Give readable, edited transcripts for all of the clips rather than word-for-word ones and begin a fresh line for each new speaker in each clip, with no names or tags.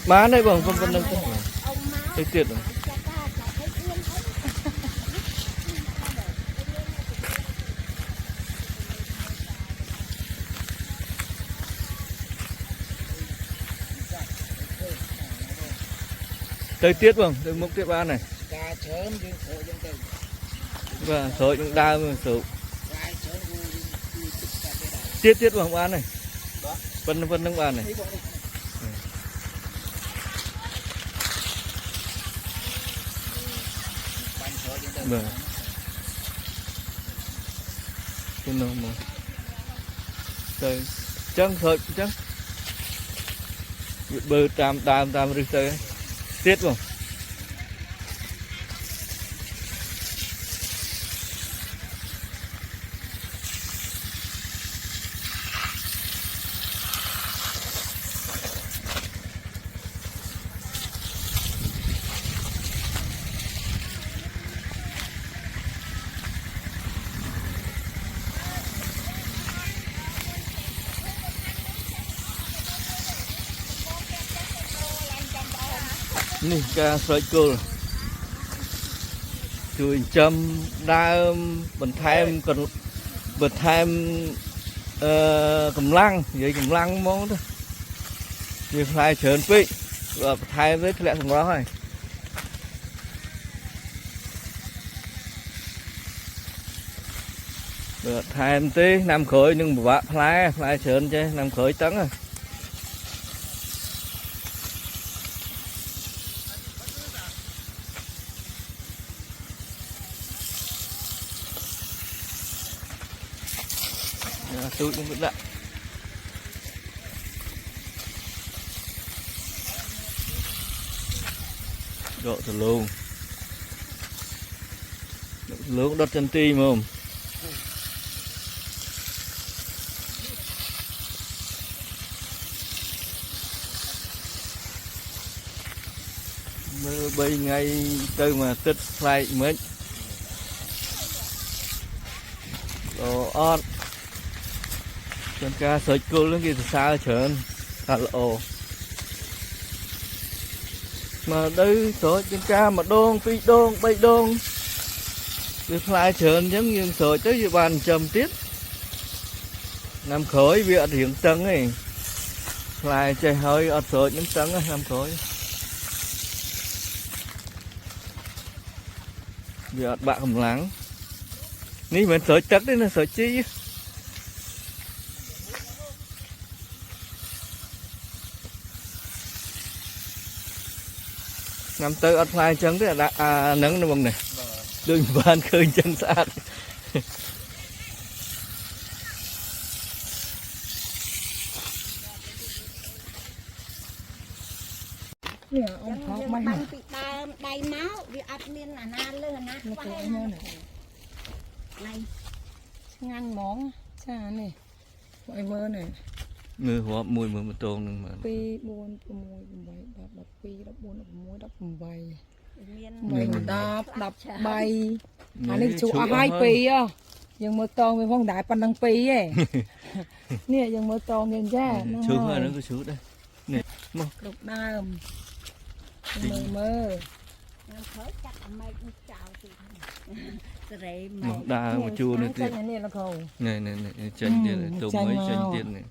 má đây bằng con nâng cái tiệt rồi tới tiết bằng tới mốc tiết ban này và sợi những đa mà sợi tiết tiết bằng ban này phân phân nâng ban này vâng cái nó mà trời trắng sợi trắng bơ tam rưỡi tới tiết khôngนี่การสอยกูช่วยจำได้บนไทม์còn bật time cầm lăng vậy cầm lăng món đó việc phải chớn pí và time với cái lẹ thằng đó này bật time tí năm khởi nhưng mà bạn phải chớn chứ năm khởi tấn rồi tôi cũng biết lại độ từ luôn đất chân ti mà mưa bay ngay từ mà tích lại mới đồ on chân ca sợi cô lên kia từ xa chớn thật ồ mà đây sợi chân ca mà đôn phi đôn bay đôn việc lại chớn giống như sợi tới bàn trầm tiết năm khối bị hiện trắng ấy lại chạy hơi ở sợi những trắng ấy năm khối bị bạn cầm lắng ní mình sợi trắng đấy là sợi chi năm tới ăn phai chân thế là nắng nó bằng này đừng bàn khơi chân sát
ông thọ mấy mà đầy máu vì ăn miên là na lơ na quá này ngăn món xa này mọi mơ này
mưa hóa mùi một tôn nhưng mà
pi buồn mùi bảy đập pi đập buồn đập mùi đập bảy mình đập bay anh ấy chụp hai pi á nhưng mà tôn với phong đại pan đăng pi ấy nè nhưng mà tôn nhìn ra
chú hơi nó cứ chú đây nè
đục đam mơ
một đà một chua nữa tiền này chân tiền tôm mấy chân tiền này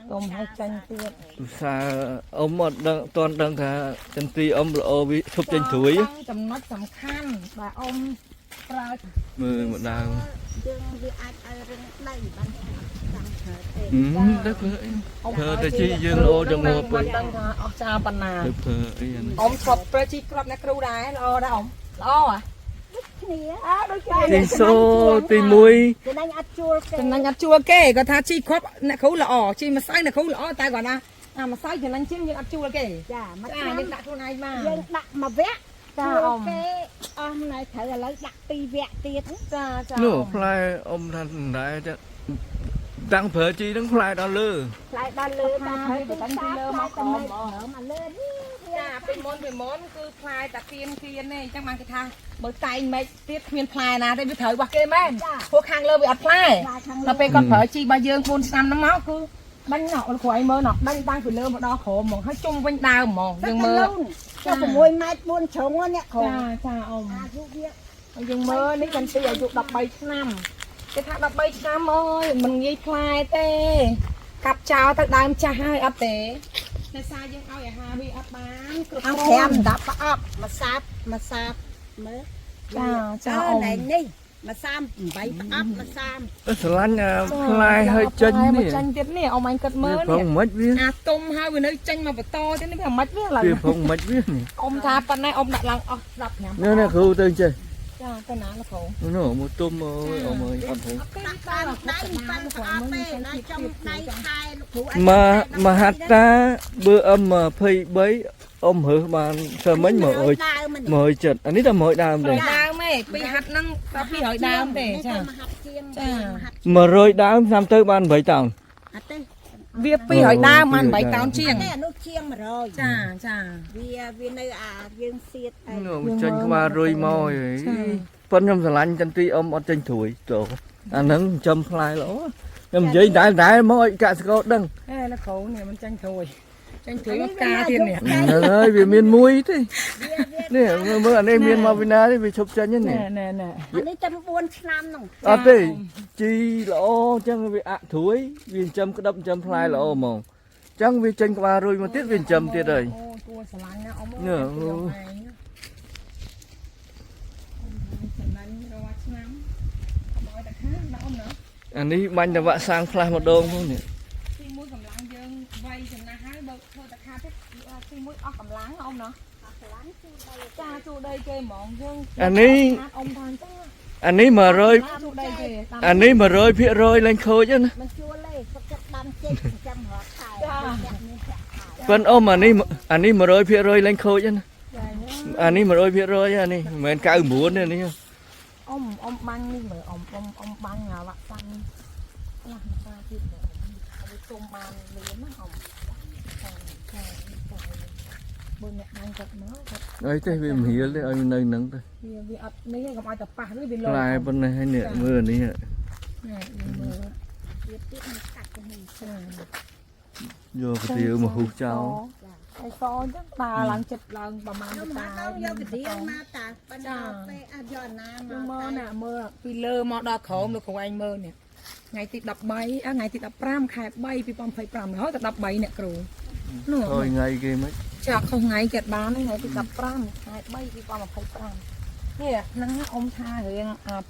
tôm hai chân tiền
xa ông một toàn đăng cả chân ti ông là ô bị thúc chân chuối
tầm nó tầm khăn và ông
mưa một đà đất thơ ta chi dương ô trong một bên
cha pan nà
thơ
ông sập chi crop nè kêu đài lo đó ông lo à
thì xô thì muối
cho nên ăn chua kê có tha chi crop nè khấu là ỏ chi mà sai nè khấu là ỏ tai gọi là mà sai thì anh chiếm nhưng ăn chua kê nhưng đặt con này mà
đặt mà vẽ ông ông này thấy là lấy đặt ti vẽ tiết
nổ fly ông thằng đại đang phở chi đang fly đó lư
ta thấy thì đánh lơ mà còn mà lên
เป็นมอนคือพลายตะเคียนนี่จังมันกระทาเบิกใจไม่เตี้ยเมียนพลายนะได้ไปเถยว่าเกแม่พวกข้างเลยไปอัดพลายเราไปก่อนเผยจีบาเยืองปูนซ้ำน้ำเมาคือ đánh nọ là khỏi mơ nọ đánh tăng phải lơ một đo khổ mỏng hết chung quanh đào mỏng
rất
nhưng
là
mơ
lâu cho một mùi mai buôn sống á nè khổ
cha cha ông
giúp việc
nhưng mơ ní chân tì ở chụp đập bay năm cái thằng đập bay năm ơi mình ghi phai tê cặp chào thật đam cha hai ấp tếในซายังเอาอย่าหาบีอับบ้านกระ
ăn
โปรง
thèm đập ấp mà sáp mới
จ้าจ้า
cho này đi mà sam bậy ấp mà sam
ស្រឡាញ់ផ្លែហើយចេញ
มา
នេះ
ចាញ់ទៀតនេះអមអញគិតមើ
វា
ល
ផង
នេះ
មិនវា
អាទុំហើយវានៅចាញ់មកបន្តទៀតនេះវាមិនវាឡើយ
វាផងមិនវានេះ
អមថាប៉ុណ្ណេះអមដាក់ឡើងអស់10ឆ្នាំ
នេះគ្រូទៅចេះ
ចាទៅណាលោកគ្រូ
នោះមកទុំអើយអមអើយអត់ហូ
đặt tay pan ấp về nó trong tay khai phụ
មហាតាបើអម23អមរើសបានសើមិញមកអើយ
đau mình
មកចិត្តអានេះតែមកដើមទេ
ដើមឯងពីហាត់ហ្នឹងដល់200ដើមទេចា
100ដើមតាមទៅបាន8តោន
វា200ដើមបាន8កោនជាង
នេះនោះជាង100
ចាចា
វានៅអាយើងសៀតអី
នោះចេញក្បាលរុយមកអើយប៉ុនខ្ញុំស្រឡាញ់ចន្ទីអមអត់ចេញត្រួយទៅអាហ្នឹងចំផ្លែល្អខ្ញុំនិយាយតែមកឲ្យកសិករដឹង
អេលោកគ្រូនេះមិនចាញ់ត្រួយចាញ់ត្រួយមកការទៀតនេះ
ហ្នឹងហើយវាមានមួយទេនេះមើលអានេះមានមកពីណាទេវាឈប់ចេញនេះ
ណែ
អានេះចាំ4ឆ្នាំហ្នឹង
អត់ទេជីល្អអញ្ចឹងវាអាក់ត្រួយវាចិញ្ចឹមក្តឹបចិញ្ចឹមផ្លែល្អហ្មងអញ្ចឹងវាចេញក្បាលរុយមកទៀតវាចិញ្ចឹមទៀតហើយ
អូគួរស្រឡាញ់ណាអម
នេះ
ចំណាញ់រវ៉ាឆ្នាំអមឲ្យតែខាងណាអមណា
អានេះបាញ់តែវាក់សាំងផ្លាស់ម្ដងហ្នឹងនេះ
ទីមួយកម្លាំងយើងវាយចំណាស់ហើយបើធ្វើតែខាទៀតទីមួយអស់កម្លាំងអមណាចាជួដីគេហ្មងយើង
អានេះ
អមថាអញ្ចឹង
អានេះ100
ជួដីគេ
អានេះ100%ឡើងខូចណា
มันជួលទេគាត់ចាប់ដាំចេកចាំរត់ខែមានចាក់ខែ
ប៉ុនអមអានេះ100%ឡើងខូចណាអានេះ100%អានេះមិនមែន99ទេនេះ
អមបាញ់នេះមើលអមបាញ់អាវាក់សាំងខ្លះមកថាទៀតឲ្យទុំបានលឿនណាអមបើអ្នកបាញ់គាត់មកគាត់
អីទេវាមិនរៀលទេឲ្យនៅហ្នឹងទៅ
វាអត់នេះកុំឲ្យតែប៉ះនេះវាលោ
ផ្លែប៉ុណ្ណេះហើយនេះមើលនេះ
ណែមើល
ទៀតទៀតมันកាត់ទៅនេះ
យកកាទៀវមកហ៊ូសចោល
ហើយសអញ្ចឹងដើរឡើងចិត្តឡើងប្រហែល
ខ្ញុំ
តា
មកដល់យកកាទៀវមកតាបណ្ដោពេលអត់យកណាមក
មើលណាមើលពីលើមកដល់ក្រោមលោកគ្រូឯងមើលនេះថ្ងៃទី13ថ្ងៃទី15ខែ3 2025ហើយតែ13អ្នកគ្រូនោះ
ហើយថ្ងៃគេមិន
ចាក់ខុសថ្ងៃគេបានថ្ងៃទី15ខែ3 2025នេះហ្នឹងអ៊ំថារឿង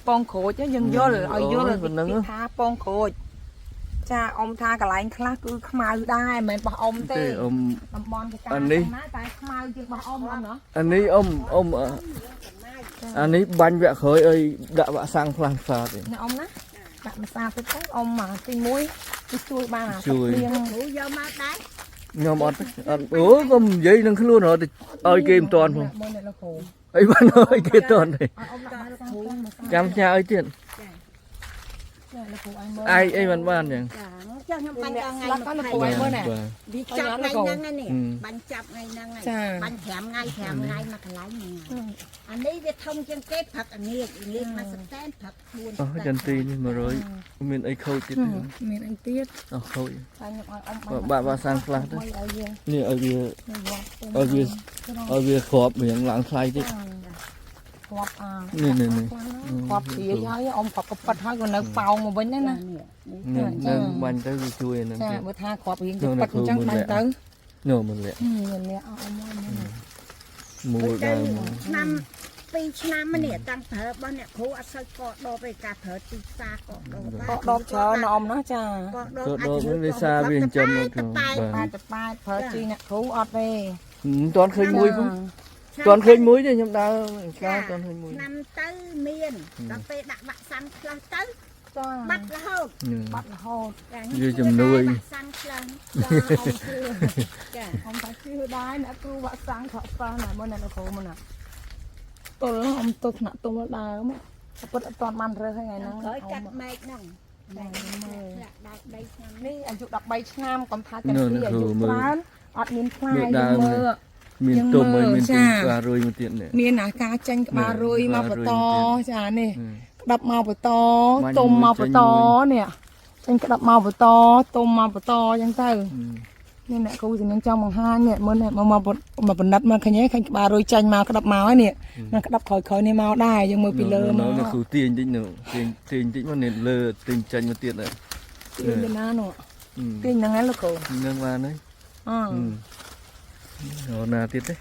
ពងក្រូចយើងយល់ឲ្យយល់ពីថាពងក្រូចចាអ៊ំថាកន្លែងខ្លះគឺខ្មៅដែរមិនមែនបោះអ៊ំទេ
អ៊ំ
តំបន់កតាណាតែខ្មៅជាងបោះអ៊ំអ៊ំណា
អានេះអ៊ំអានេះបាញ់វាក់ក្រោយឲ្យដាក់វាក់សាំងផ្លាស់ផ្សាទេ
ណាអ៊ំណាដាក់ម្សាទៅអ៊ំទី1គឺជួយបានអា
ជួយ
លៀង
គ្រូយកមកដែរ
ខ្ញុំអត់អូកុំនិយាយនឹងខ្លួនរត់ឲ្យគេមិនតាន់ផង
មើលអ្នកលោកគ្រូ
អីបានឲ្យគេតាន់ទេ
អ៊ំដាក់លោកគ្រូ
ចាំផ្ញើឲ្យទៀត
ចាលោកគ្រូឲ្យមើល
ឯងអីបានចឹង
ចាខ្ញុំបាញ់ដល់ថ្ងៃ
លោកគ្រូឲ្យមើលណា
វាចាប់ថ្ងៃហ្នឹងនេះបាញ់ចាប់ថ្ងៃហ្នឹងបាញ់5ថ្ងៃមកកន្លែងហ្នឹងអានេះវាធំជាងគេផឹកអាងៀកមកសតែនផឹក4
អូចន្ទីនេះ100មានអីខូចទៀត
មានអីទៀត
អស់ខូច
តែខ្ញុំឲ្យអ៊ំ
បាក់វាក់សាំងខ្លះទៅ
ឲ្យយើង
នេះឲ្យវា ឲ្យវាគ្រាប់រៀងឡើងថ្លៃទៀត
គាត់អា
នេះ
គាត់ព្រាយហើយអ៊ំគាត់ក៏ប៉ិតហើយក៏នៅប៉ោងមកវិញដែរណា
នឹងបាញ់ទៅវាជួយនឹង
ចា
ទៀត
បើថាគាត់រៀងទៅប៉ិតអញ្ចឹងបាញ់ទៅ
នោះមិនលាក់
មានលះអស់មក
មូលដើម
ឆ្នាំ2ឆ្នាំនេះតាំងប្រើរបស់អ្នកគ្រូអត់សូវកកដបទេការប្រើទីផ្សារកកដប
កដបច្រើនអ៊ំណាចា
កកដ
ទៅ
ប
ដល់វាសាវាចិញ្ចឹមនោះទៅបាទ
ប៉ែតប្រើជីអ្នកគ្រូអត់ទេ
មិនទាន់ឃើញមួយផងទាន់ឃើញមួយទេខ្ញុំដើរឆ្កាទាន់ឃើញមួយ
ឆ្នាំទៅមានដល់ពេលដាក់វាក់សាំងខ្លះទៅ
ចា
បាត់រហូត
បាត់រហូត
វាជំនួយ
វាក់សាំងខ្លះ
ចាអ៊ំជឿចាអ៊ំថាជឿដែរអ្នកគ្រូវាក់សាំងខកប៉ះណាមើលអ្នកលោកគ្រូមកណាទល់អ៊ំទល់ថ្នាក់ទល់ដើមពុតអត់ទាន់បានរើសថ្ងៃហ្នឹង
ហើយកាត់មែកហ្នឹងតែមើលដាក់ដីឆ្នាំ
នេះអាយុ13ឆ្នាំកុំថាចិត្តពីអាយុច្រើនអត់មានផ្លែយើងមើល
មានទុំហើយមានទីក្បាលរុយមកទៀតនេះ
មានអាការចាញ់ក្បាលរុយមកបន្តចានេះក្តាប់មកបន្តទុំមកបន្តនេះ anh cái đập màu bờ to tôm màu bờ to chẳng từ nên lại cô thì nên trong bằng hai nè mới này mà bẩn đất mà khi nhé khi bà rồi tranh màu cái đập màu ấy nè nó cái đập khỏi này màu đài nhưng mới bị lơ mà
nó khử tiền chứ nữa tiền chứ mà nên lơ tiền tranh mà tiền này
tiền bên nào nữa tiền năng ấy là cô
năng vào đấy rồi là tiền đấy